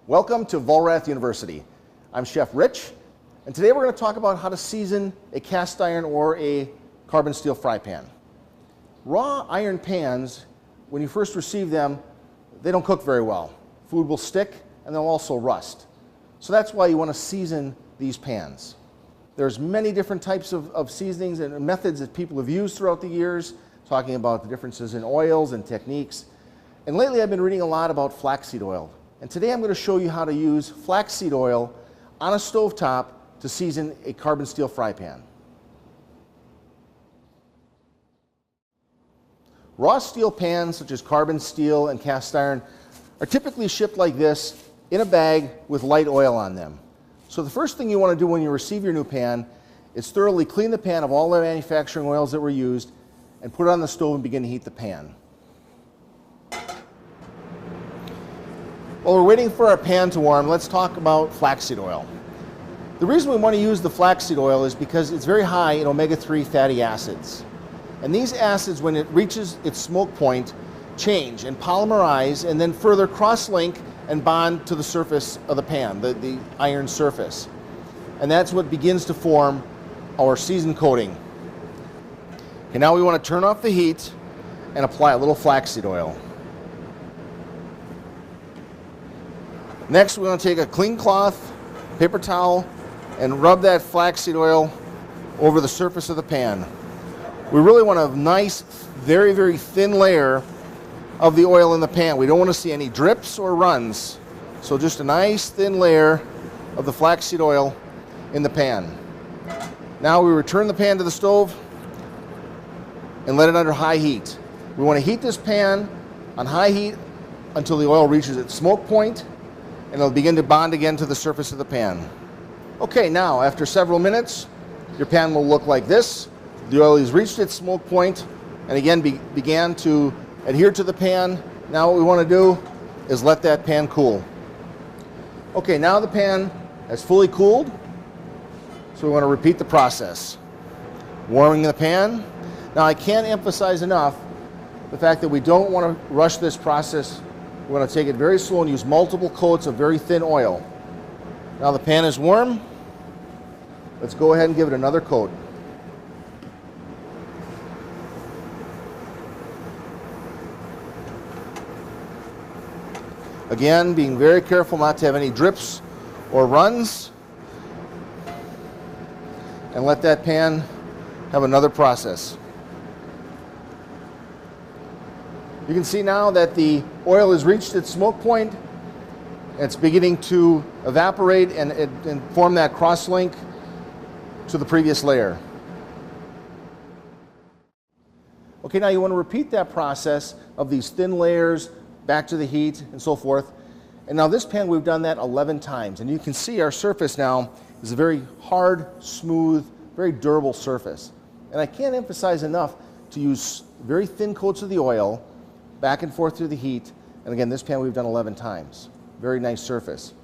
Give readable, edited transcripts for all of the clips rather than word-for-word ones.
Welcome to Vollrath University. I'm Chef Rich, and today we're going to talk about how to season a cast iron or a carbon steel fry pan. Raw iron pans, when you first receive them, they don't cook very well. Food will stick and they'll also rust. So that's why you want to season these pans. There's many different types of seasonings and methods that people have used throughout the years, talking about the differences in oils and techniques. And lately I've been reading a lot about flaxseed oil. And today I'm going to show you how to use flaxseed oil on a stovetop to season a carbon steel fry pan. Raw steel pans, such as carbon steel and cast iron, are typically shipped like this in a bag with light oil on them. So the first thing you want to do when you receive your new pan is thoroughly clean the pan of all the manufacturing oils that were used and put it on the stove and begin to heat the pan. While we're waiting for our pan to warm, let's talk about flaxseed oil. The reason we want to use the flaxseed oil is because it's very high in omega-3 fatty acids. And these acids, when it reaches its smoke point, change and polymerize and then further cross-link and bond to the surface of the pan, the iron surface. And that's what begins to form our seasoned coating. Okay, now we want to turn off the heat and apply a little flaxseed oil. Next, we're going to take a clean cloth, paper towel, and rub that flaxseed oil over the surface of the pan. We really want a nice, very, very thin layer of the oil in the pan. We don't want to see any drips or runs. So just a nice thin layer of the flaxseed oil in the pan. Now we return the pan to the stove and let it under high heat. We want to heat this pan on high heat until the oil reaches its smoke point, and it'll begin to bond again to the surface of the pan. Okay, now after several minutes, your pan will look like this. The oil has reached its smoke point and again began to adhere to the pan. Now what we want to do is let that pan cool. Okay, now the pan has fully cooled, so we want to repeat the process. Warming the pan. Now I can't emphasize enough the fact that we don't want to rush this process. We want to take it very slow and use multiple coats of very thin oil. Now the pan is warm. Let's go ahead and give it another coat. Again, being very careful not to have any drips or runs. And let that pan have another process. You can see now that the oil has reached its smoke point. It's beginning to evaporate and form that cross-link to the previous layer. Okay, now you want to repeat that process of these thin layers back to the heat and so forth. And now this pan, we've done that 11 times. And you can see our surface now is a very hard, smooth, very durable surface. And I can't emphasize enough to use very thin coats of the oil back and forth through the heat. And again, this pan we've done 11 times. Very nice surface.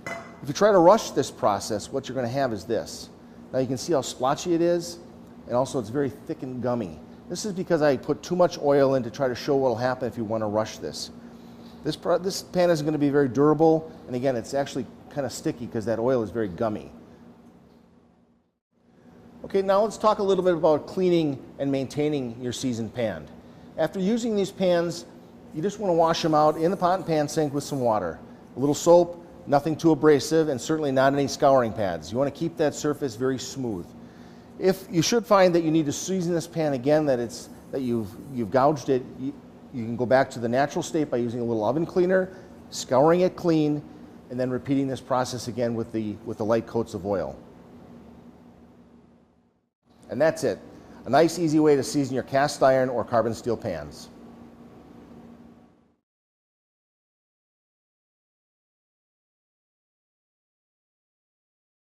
If you try to rush this process, what you're going to have is this. Now you can see how splotchy it is, and also it's very thick and gummy. This is because I put too much oil in to try to show what will happen if you want to rush this. This pan isn't going to be very durable, and again, it's actually kind of sticky because that oil is very gummy. Okay, now let's talk a little bit about cleaning and maintaining your seasoned pan. After using these pans, you just want to wash them out in the pot and pan sink with some water. A little soap, nothing too abrasive, and certainly not any scouring pads. You want to keep that surface very smooth. If you should find that you need to season this pan again, that you've gouged it, you can go back to the natural state by using a little oven cleaner, scouring it clean, and then repeating this process again with the light coats of oil. And that's it. A nice, easy way to season your cast iron or carbon steel pans.